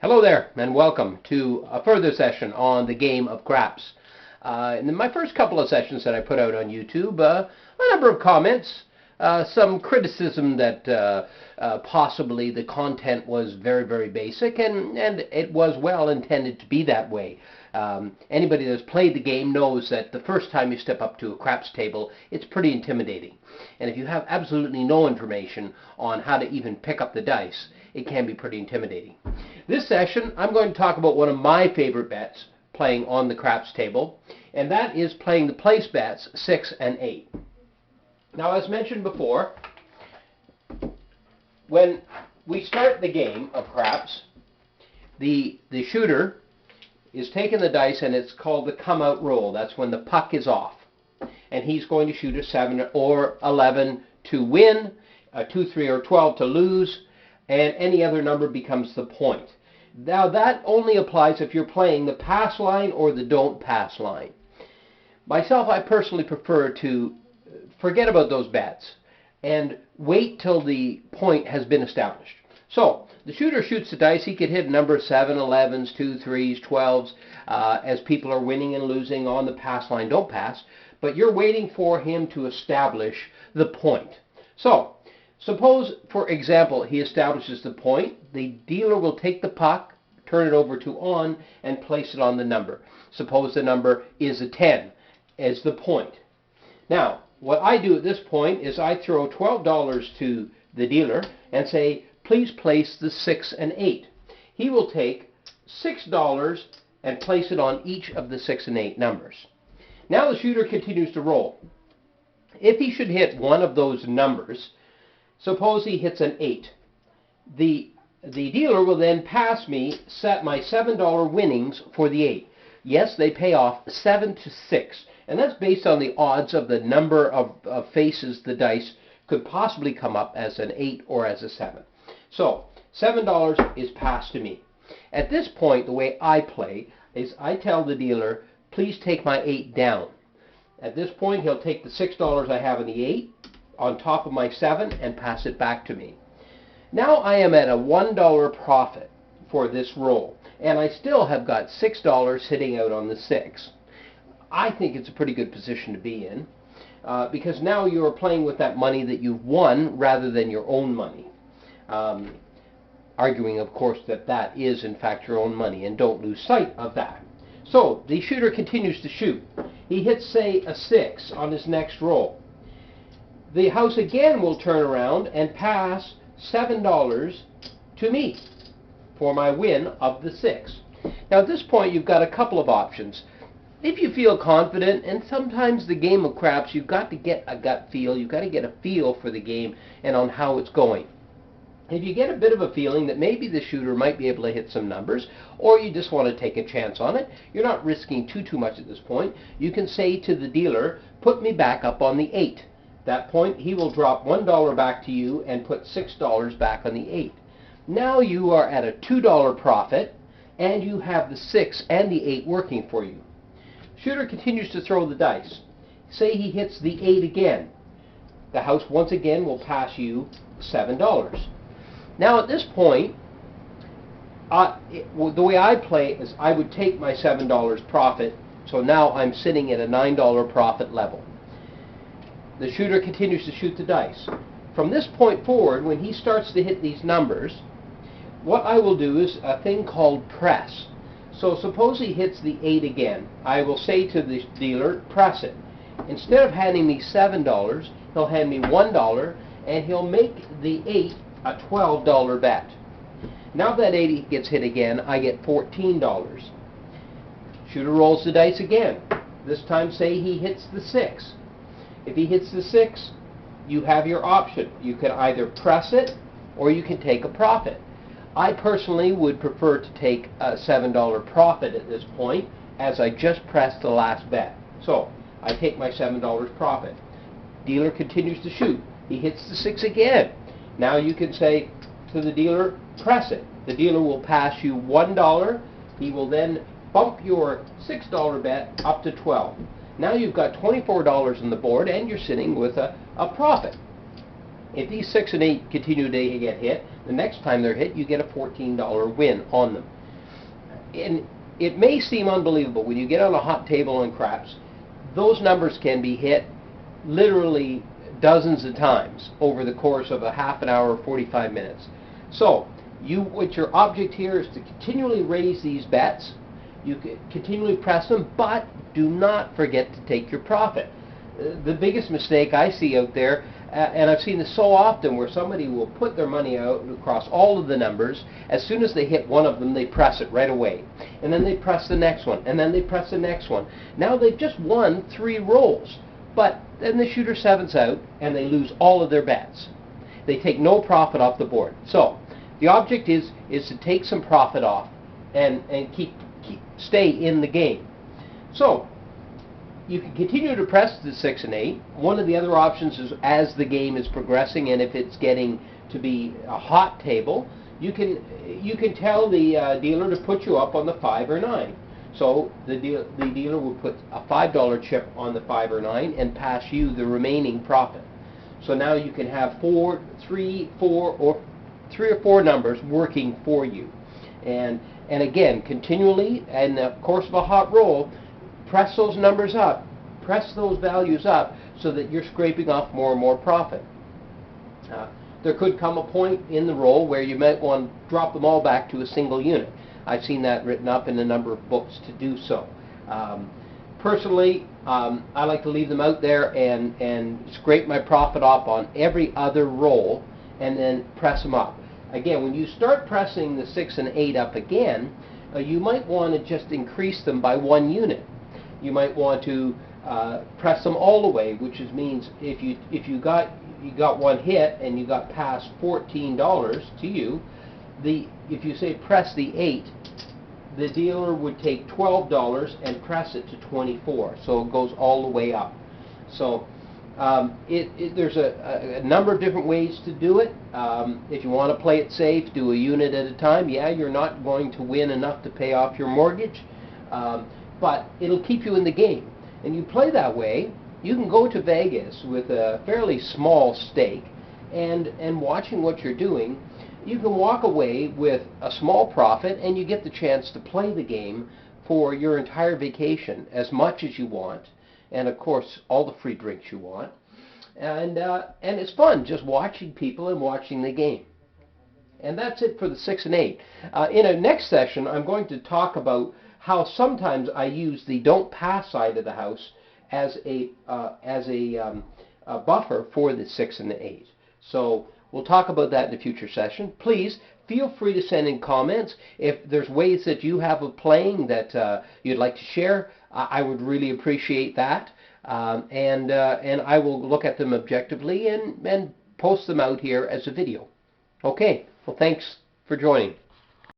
Hello there, and welcome to a further session on the game of craps. In my first couple of sessions that I put out on YouTube, a number of comments, some criticism that possibly the content was very, very basic, and it was well intended to be that way. Anybody that's played the game knows that the first time you step up to a craps table, it's pretty intimidating. And if you have absolutely no information on how to even pick up the dice, it can be pretty intimidating. This session, I'm going to talk about one of my favorite bets playing on the craps table, and that is playing the place bets 6 and 8. Now, as mentioned before, when we start the game of craps, the shooter is taking the dice, and it's called the come out roll. That's when the puck is off, and he's going to shoot a 7 or 11 to win, a 2, 3, or 12 to lose, and any other number becomes the point. Now, that only applies if you're playing the pass line or the don't pass line. Myself, I personally prefer to forget about those bets and wait till the point has been established. So, the shooter shoots the dice. He could hit a number of 7, 11s, 2, 3s, 12s as people are winning and losing on the pass line, don't pass, but you're waiting for him to establish the point. So, suppose, for example, he establishes the point. The dealer will take the puck, turn it over to on, and place it on the number. Suppose the number is a 10 as the point. Now, what I do at this point is I throw $12 to the dealer and say, please place the 6 and 8. He will take $6 and place it on each of the 6 and 8 numbers. Now the shooter continues to roll. If he should hit one of those numbers, suppose he hits an 8. The dealer will then pass me set my $7 winnings for the 8. Yes, they pay off 7 to 6, and that's based on the odds of the number of faces the dice could possibly come up as an 8 or as a 7. So, $7 is passed to me. At this point, the way I play is I tell the dealer, please take my 8 down. At this point, he'll take the $6 I have in the 8 on top of my 7 and pass it back to me. Now I am at a $1 profit for this roll, and I still have got $6 sitting out on the 6. I think it's a pretty good position to be in because now you are playing with that money that you've won rather than your own money. Arguing, of course, that that is in fact your own money, and don't lose sight of that. So the shooter continues to shoot. He hits, say, a 6 on his next roll. The house again will turn around and pass $7 to me for my win of the 6. Now at this point you've got a couple of options. If you feel confident, and sometimes the game of craps you've got to get a gut feel, you've got to get a feel for the game and on how it's going. If you get a bit of a feeling that maybe the shooter might be able to hit some numbers, or you just want to take a chance on it, you're not risking too much at this point, you can say to the dealer, put me back up on the 8. At that point, he will drop $1 back to you and put $6 back on the 8. Now you are at a $2 profit, and you have the 6 and the 8 working for you. Shooter continues to throw the dice. Say he hits the 8 again. The house once again will pass you $7. Now at this point, the way I play is I would take my $7 profit, so now I'm sitting at a $9 profit level. The shooter continues to shoot the dice. From this point forward, when he starts to hit these numbers, what I will do is a thing called press. So suppose he hits the 8 again. I will say to the dealer, press it. Instead of handing me $7, he'll hand me $1, and he'll make the 8 a $12 bet. Now that 8 gets hit again, I get $14. Shooter rolls the dice again. This time, say he hits the 6. If he hits the 6, you have your option. You can either press it or you can take a profit. I personally would prefer to take a $7 profit at this point, as I just pressed the last bet. So, I take my $7 profit. Dealer continues to shoot. He hits the 6 again. Now you can say to the dealer, press it. The dealer will pass you $1. He will then bump your $6 bet up to 12. Now you've got $24 on the board, and you're sitting with a profit. If these 6 and 8 continue to get hit, the next time they're hit, you get a $14 win on them. And it may seem unbelievable when you get on a hot table on craps, those numbers can be hit literally dozens of times over the course of a half an hour or 45 minutes. So, what your object here is to continually raise these bets. You can continually press them, but do not forget to take your profit. The biggest mistake I see out there, and I've seen this so often, where somebody will put their money out across all of the numbers. As soon as they hit one of them, they press it right away. And then they press the next one, and then they press the next one. Now they've just won 3 rolls. But then the shooter 7's out, and they lose all of their bets. They take no profit off the board. So, the object is to take some profit off and stay in the game. So, you can continue to press the 6 and 8. One of the other options is, as the game is progressing and if it's getting to be a hot table, you can tell the dealer to put you up on the 5 or 9. So the dealer will put a $5 chip on the 5 or 9 and pass you the remaining profit. So now you can have 3 or 4 numbers working for you. And again, continually, in the course of a hot roll, press those numbers up, press those values up, so that you're scraping off more and more profit. There could come a point in the roll where you might want to drop them all back to a single unit. I've seen that written up in a number of books to do so. Personally, I like to leave them out there and scrape my profit off on every other roll and then press them up. Again, when you start pressing the 6 and 8 up again, you might want to just increase them by 1 unit. You might want to press them all the way, which means if you got one hit and you got past $14 to you, if you say press the 8, the dealer would take $12 and press it to 24, so it goes all the way up. So there's a number of different ways to do it. If you want to play it safe, do a unit at a time. Yeah, you're not going to win enough to pay off your mortgage, but it'll keep you in the game. And you play that way, you can go to Vegas with a fairly small stake, and watching what you're doing, you can walk away with a small profit, and you get the chance to play the game for your entire vacation as much as you want, and of course all the free drinks you want. And it's fun just watching people and watching the game. And that's it for the 6 and 8. In a next session, I'm going to talk about how sometimes I use the don't pass side of the house as a buffer for the 6 and the 8. So we'll talk about that in a future session. Please feel free to send in comments. If there's ways that you have of playing that you'd like to share, I would really appreciate that. And I will look at them objectively and post them out here as a video. Okay, well, thanks for joining.